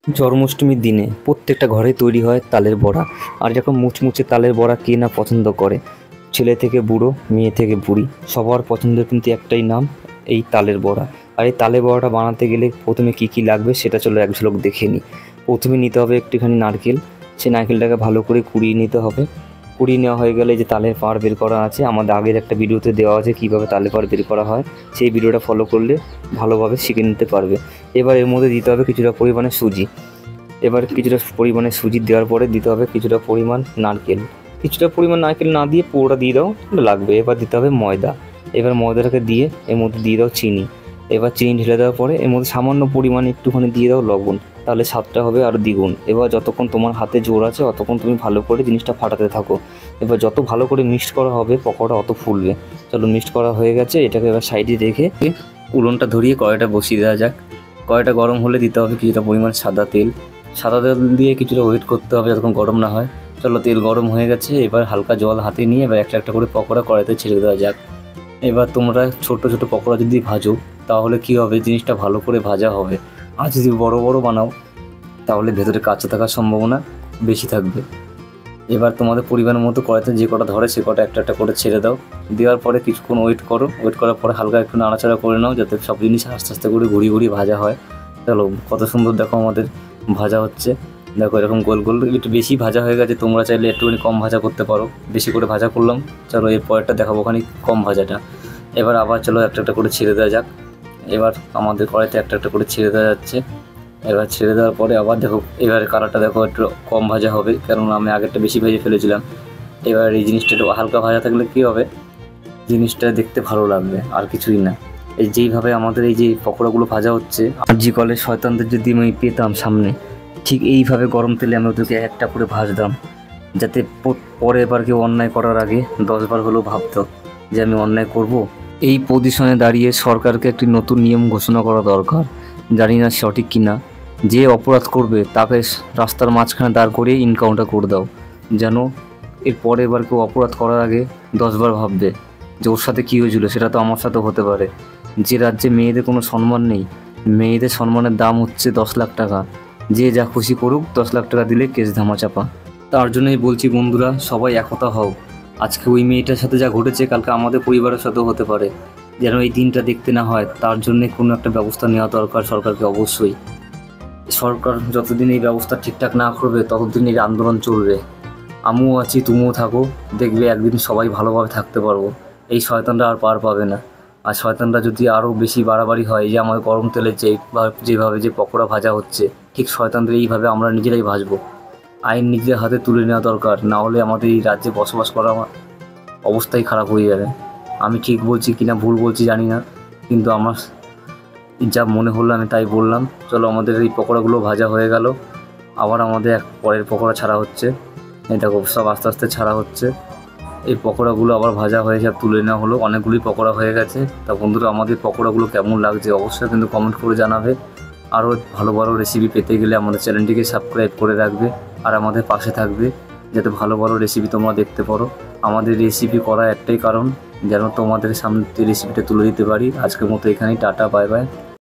জন্মাষ্টমীর দিনে প্রত্যেকটা ঘরে তৈরি হয় তালের বড়া। আর যখন মুচমুচে তালের বড়া কে না পছন্দ করে, ছেলে থেকে বুড়ো, মেয়ে থেকে বুড়ি, সবার পছন্দের কিন্তু একটাই নাম, এই তালের বড়া। আর এই তালের বড়াটা বানাতে গেলে প্রথমে কী কী লাগবে সেটা চলো এক ঝলক দেখে নিই। প্রথমে নিতে হবে একটুখানি নারকেল। সেই নারকেলটাকে ভালো করে কুড়িয়ে নিতে হবে। কুড়িয়ে নেওয়া হয়ে গেলে যে তালের পাড় বের করা আছে, আমাদের আগের একটা ভিডিওতে দেওয়া আছে কীভাবে তালের পাড় বের করা হয়, সেই ভিডিওটা ফলো করলে ভালোভাবে শিখে নিতে পারবে। এবার এর মধ্যে দিতে হবে কিছুটা পরিমাণে সুজি। এবার কিছুটা পরিমাণে সুজি দেওয়ার পরে দিতে হবে কিছুটা পরিমাণ নারকেল। কিছুটা পরিমাণ নারকেল না দিয়ে পুরোটা দিয়ে দাও, লাগবে। এবার দিতে হবে ময়দা। এবার ময়দাটাকে দিয়ে এর মধ্যে দিয়ে দাও চিনি। এবার চিনি ঢেলে দেওয়ার পরে এর মধ্যে সামান্য পরিমাণে একটুখানি দিয়ে দাও লবণ, তাহলে স্বাদটা হবে আরও দ্বিগুণ। এবার যতক্ষণ তোমার হাতে জোর আছে ততক্ষণ তুমি ভালো করে জিনিসটা ফাটাতে থাকো। এবার যত ভালো করে মিক্সড করা হবে পকোড়া অত ফুলবে। চলো, মিক্সড করা হয়ে গেছে, এটাকে এবার সাইডে রেখে উনুনটা ধরিয়ে কড়াইটা বসিয়ে দেওয়া যাক। কড়াইটা গরম হলে দিতে হবে কিছুটা পরিমাণ সাদা তেল। সাদা তেল দিয়ে কিছুটা ওয়েট করতে হবে যতক্ষণ গরম না হয়। চলো, তেল গরম হয়ে গেছে, এবার হালকা জল হাতে নিয়ে এবার একটা একটা করে পকোড়া কড়াইতে ছেড়ে দেওয়া যাক। এবার তোমরা ছোট ছোট পকোড়া যদি ভাজো তাহলে কী হবে, জিনিসটা ভালো করে ভাজা হবে। আর যদি বড় বড় বানাও তাহলে ভেতরে কাঁচা থাকার সম্ভাবনা বেশি থাকবে। এবার তোমাদের পরিমাণ মতো কড়াইতে যে কটা ধরে সে কটা একটা একটা করে ছেড়ে দাও। দেওয়ার পরে কিছুক্ষণ ওয়েট করো। ওয়েট করার পরে হালকা একটু নাড়াচাড়া করে নাও যাতে সব জিনিস আস্তে আস্তে করে ঘুরিয়ে ঘুরিয়ে ভাজা হয়। চলো, কত সুন্দর দেখো আমাদের ভাজা হচ্ছে। দেখো এরকম গোল গোল, একটু বেশি ভাজা হয়ে গেছে, তোমরা চাইলে একটুখানি কম ভাজা করতে পারো। বেশি করে ভাজা করলাম। চলো, এর পরেরটা দেখাবো ওখানে কম ভাজাটা। এবার আবার চলো একটা একটা করে ছেড়ে দেওয়া যাক। এবার আমাদের কড়াইতে একটা একটা করে ছেড়ে দেওয়া যাচ্ছে। এবার ছেড়ে দেওয়ার পরে আবার দেখো, এবারে কালারটা দেখো একটু কম ভাজা হবে, কারণ আমি আগেরটা বেশি ভেজে ফেলেছিলাম। এবার এই জিনিসটা একটু হালকা ভাজা থাকলে কী হবে, জিনিসটা দেখতে ভালো লাগবে, আর কিছুই না। এই যেইভাবে আমাদের এই যে পকোড়াগুলো ভাজা হচ্ছে, আরজি কলের শয়তানদের যদি আমি পেতাম সামনে, ঠিক এইভাবে গরম তেলে আমি ওদেরকে একটা করে ভাজতাম, যাতে পরে এবার কেউ অন্যায় করার আগে 10বার হলেও ভাবতো যে আমি অন্যায় করব। এই পজিশনে দাঁড়িয়ে সরকারকে একটি নতুন নিয়ম ঘোষণা করা দরকার। জানি না সঠিক কিনা, যে অপরাধ করবে তাকে রাস্তার মাঝখানে দাঁড় করিয়ে ইনকাউন্টার করে দাও, যেন এর পরে এবার কেউ অপরাধ করার আগে 10বার ভাববে যে ওর সাথে কী হয়েছিল, সেটা তো আমার সাথেও হতে পারে। যে রাজ্যে মেয়েদের কোনো সম্মান নেই, মেয়েদের সম্মানের দাম হচ্ছে 10 লাখ টাকা। যে যা খুশি করুক, 10 লাখ টাকা দিলে কেস ধামাচাপা। তার জন্যই বলছি বন্ধুরা, সবাই একতা হও। আজকে ওই মেয়েটার সাথে যা ঘটেছে কালকে আমাদের পরিবারের সাথেও হতে পারে। যেন এই দিনটা দেখতে না হয়, তার জন্যে কোনো একটা ব্যবস্থা নেওয়া দরকার সরকারকে অবশ্যই। সরকার যতদিন এই ব্যবস্থা ঠিকঠাক না করবে ততদিন এই আন্দোলন চলবে। আমিও আছি, তুমিও থাকো, দেখবে একদিন সবাই ভালোভাবে থাকতে পারবো। এই শয়তানরা আর পার পাবে না। আর শয়তানরা যদি আরও বেশি বাড়াবাড়ি হয়, যে আমাদের গরম তেলে যেভাবে যে পকোড়া ভাজা হচ্ছে, ঠিক শয়তানদের এইভাবে আমরা নিজেরাই ভাজবো। আইন নিজের হাতে তুলে নেওয়া দরকার, না হলে আমাদের এই রাজ্যে বসবাস করা অবস্থাই খারাপ হয়ে যাবে। আমি ঠিক বলছি কিনা ভুল বলছি জানি না, কিন্তু আমার যা মনে হলো আমি তাই বললাম। চলো, আমাদের এই পকোড়াগুলো ভাজা হয়ে গেল, আবার আমাদের পরের পকোড়া ছাড়া হচ্ছে। এই দেখো সব আস্তে আস্তে ছাড়া হচ্ছে। এই পকোড়াগুলো আবার ভাজা হয়ে সব তুলে নেওয়া হলো, অনেকগুলি পকোড়া হয়ে গেছে। তা বন্ধুরা, আমাদের পকোড়াগুলো কেমন লাগছে অবশ্যই কিন্তু কমেন্ট করে জানাবে। আরও ভালো ভালো রেসিপি পেতে গেলে আমাদের চ্যানেলটিকে সাবস্ক্রাইব করে রাখবে আর আমাদের পাশে থাকবে, যাতে ভালো ভালো রেসিপি তোমরা দেখতে পারো। আমাদের রেসিপি করা একটাই কারণ, যেন তোমাদের সামনে রেসিপিটা তুলে দিতে পারি। আজকের মতো এখানেই, টাটা, বাই বাই।